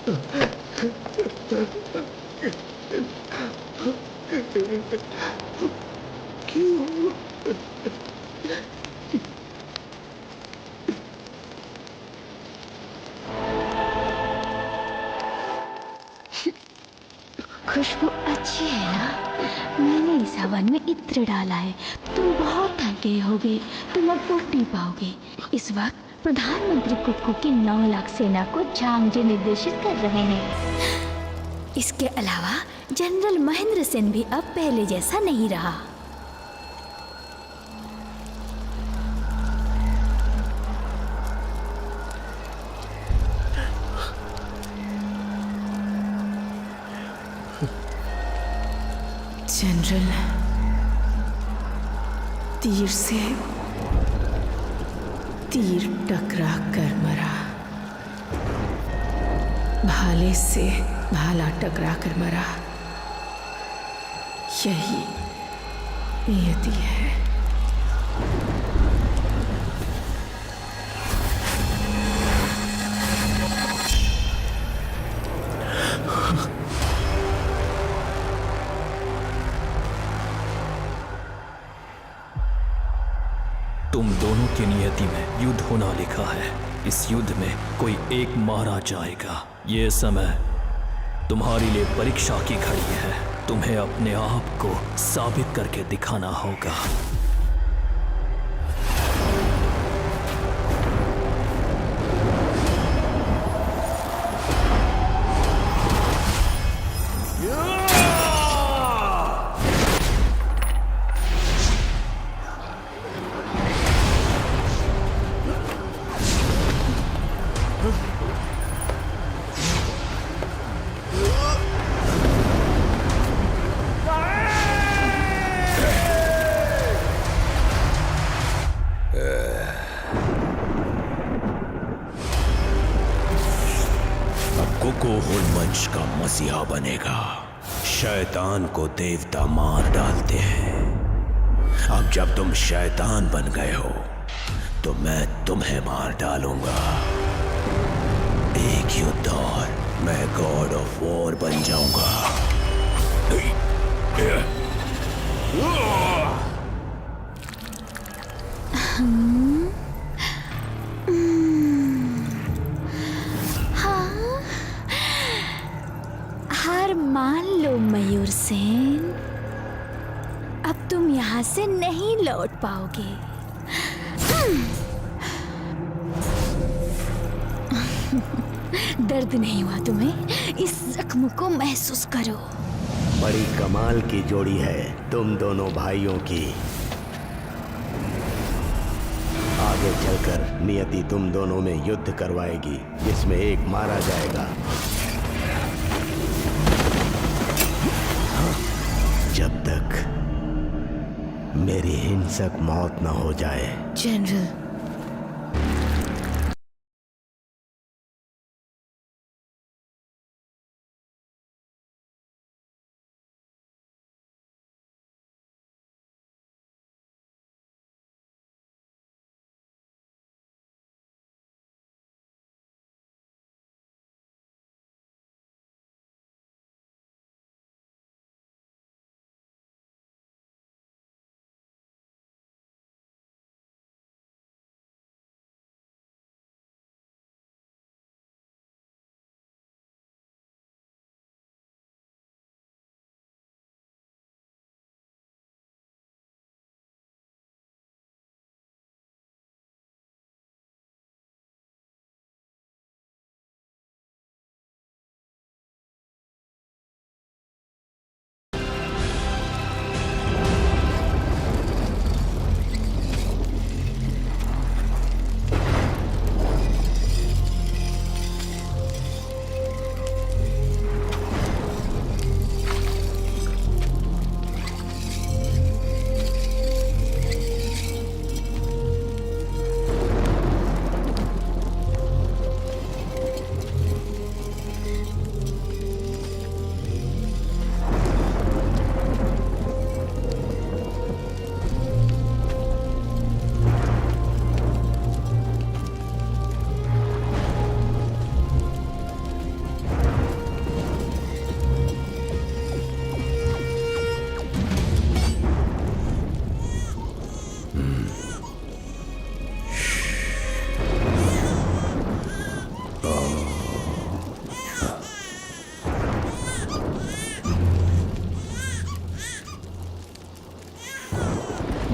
खुशबू अच्छी है ना? मैंने इस हवन में इत्र डाला है। तुम बहुत थक गए होगे, तुम अब उठ नहीं पाओगे। इस वक्त प्रधानमंत्री कुक्कू की 9 लाख सेना को झांगजे निर्देशित कर रहे हैं। इसके अलावा जनरल महेंद्र सेन भी अब पहले जैसा नहीं रहा। जनरल तीर से तीर टकरा कर मरा, भाले से भाला टकरा कर मरा। यही नियति है। तुम दोनों की नियति में युद्ध होना लिखा है। इस युद्ध में कोई एक मारा जाएगा। ये समय तुम्हारे लिए परीक्षा की घड़ी है। तुम्हें अपने आप को साबित करके दिखाना होगा। कुको हुलमंश का मसीहा बनेगा। शैतान को देवता मार डालते हैं। अब जब तुम शैतान बन गए हो तो मैं तुम्हें मार डालूंगा। एक युद्ध और मैं गॉड ऑफ वॉर बन जाऊंगा। हार मान लो मयूर सेन, अब तुम यहाँ से नहीं लौट पाओगे। दर्द नहीं हुआ तुम्हें? इस जख्म को महसूस करो। बड़ी कमाल की जोड़ी है तुम दोनों भाइयों की। आगे चलकर नियति तुम दोनों में युद्ध करवाएगी जिसमें एक मारा जाएगा। जब तक मेरी हिंसक मौत न हो जाए। जनरल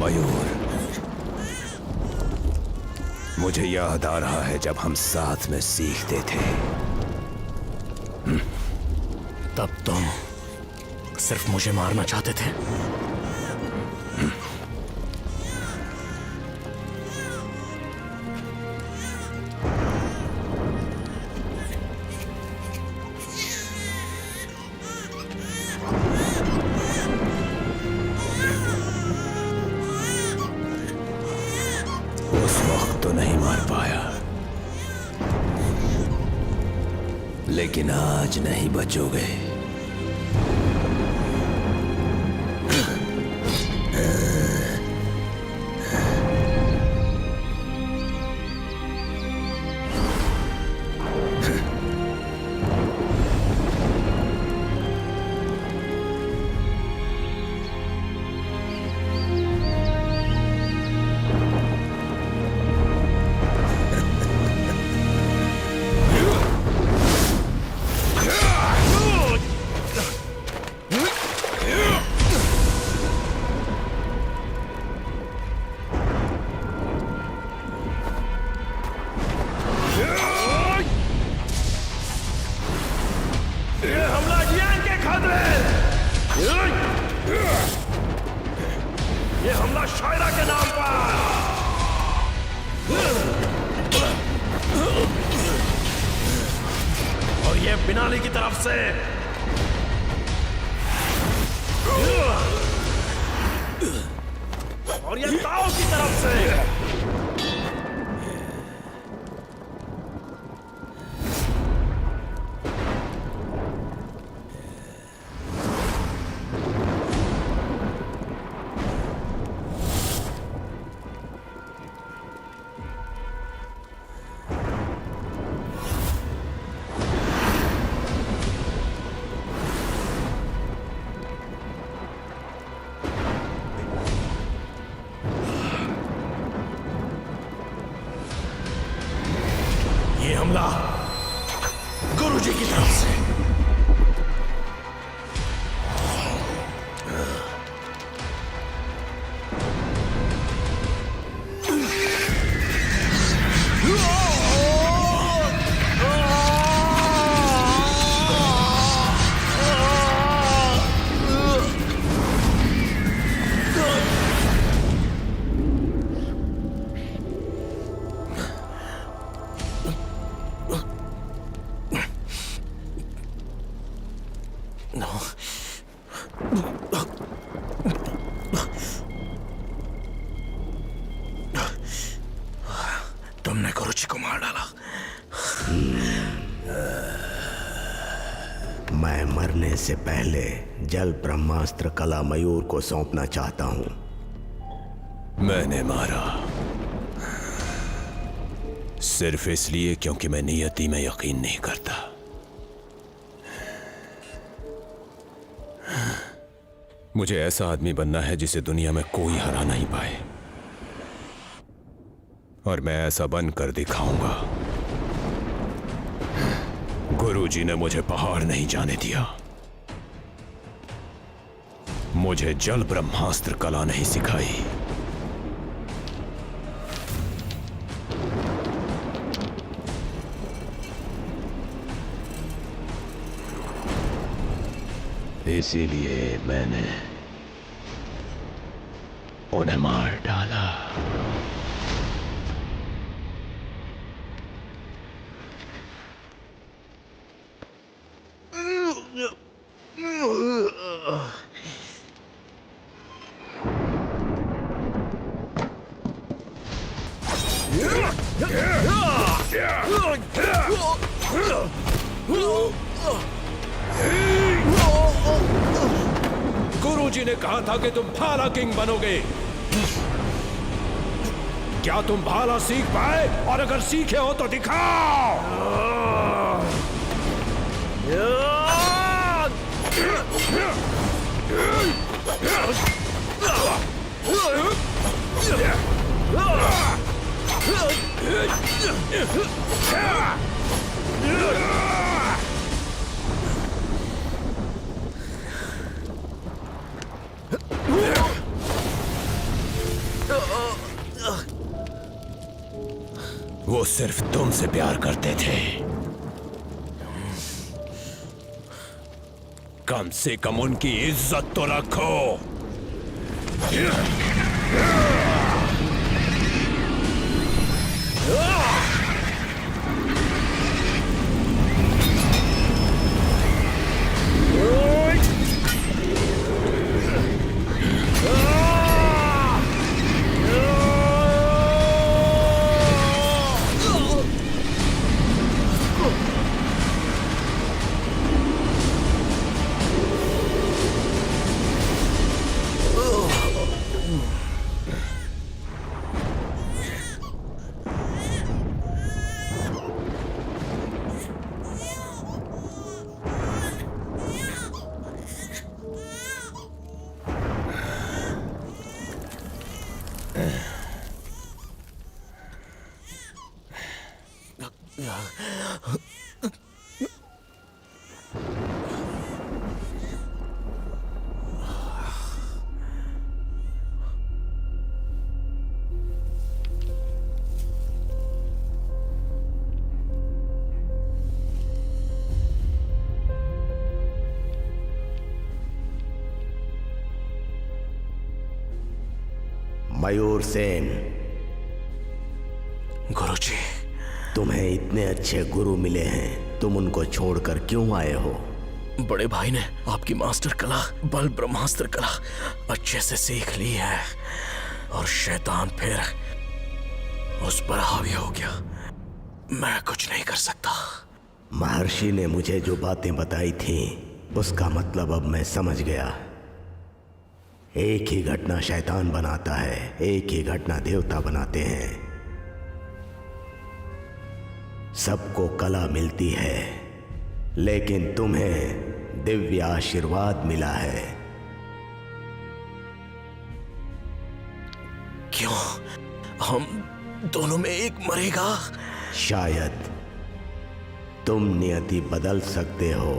मयूर, मुझे याद आ रहा है जब हम साथ में सीखते थे। तब तुम सिर्फ मुझे मारना चाहते थे। उस वक्त तो नहीं मार पाया, लेकिन आज नहीं बचोगे। बिनाली की तरफ से और ये ताओ की तरफ से। ये हमला गुरुजी की तरफ से। तुमने गुरुजी को मार डाला। मैं मरने से पहले जल ब्रह्मास्त्र कला मयूर को सौंपना चाहता हूं। मैंने मारा सिर्फ इसलिए क्योंकि मैं नियति में यकीन नहीं करता। मुझे ऐसा आदमी बनना है जिसे दुनिया में कोई हरा नहीं पाए, और मैं ऐसा बनकर दिखाऊंगा। गुरुजी ने मुझे पहाड़ नहीं जाने दिया, मुझे जल ब्रह्मास्त्र कला नहीं सिखाई। इसीलिए मैंने उन्हें मार डाला। गुरुजी ने कहा था कि तुम भाला किंग बनोगे। क्या तुम भाला सीख पाए? और अगर सीखे हो तो दिखाओ। वो सिर्फ तुमसे प्यार करते थे। कम से कम उनकी इज्जत तो रखो। मयूर सेन, गुरुजी, तुम्हें इतने अच्छे गुरु मिले हैं, तुम उनको छोड़कर क्यों आए हो? बड़े भाई ने आपकी मास्टर कला बल ब्रह्मास्त्र कला अच्छे से सीख ली है और शैतान फिर उस पर हावी हो गया। मैं कुछ नहीं कर सकता। महर्षि ने मुझे जो बातें बताई थी उसका मतलब अब मैं समझ गया। एक ही घटना शैतान बनाता है, एक ही घटना देवता बनाते हैं। सबको कला मिलती है, लेकिन तुम्हें दिव्य आशीर्वाद मिला है। क्यों हम दोनों में एक मरेगा? शायद तुम नियति बदल सकते हो।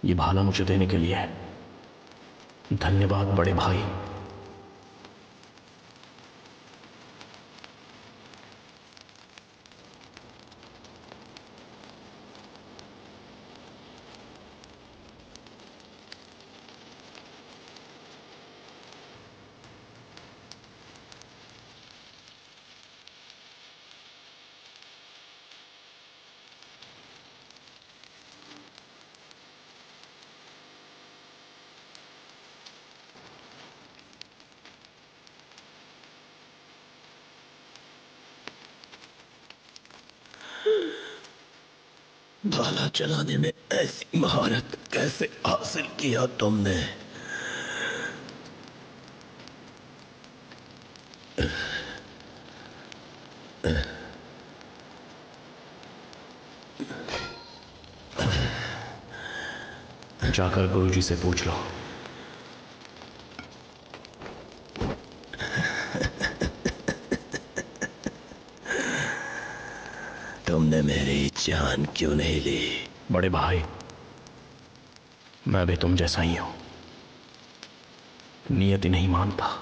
ये भाला मुझे देने के लिए है। धन्यवाद बड़े भाई। भाला चलाने में ऐसी महारत कैसे हासिल किया तुमने? जाकर गुरुजी से पूछ लो। तुमने मेरी जान क्यों नहीं ली? बड़े भाई, मैं भी तुम जैसा ही हूं, नियति नहीं मानता।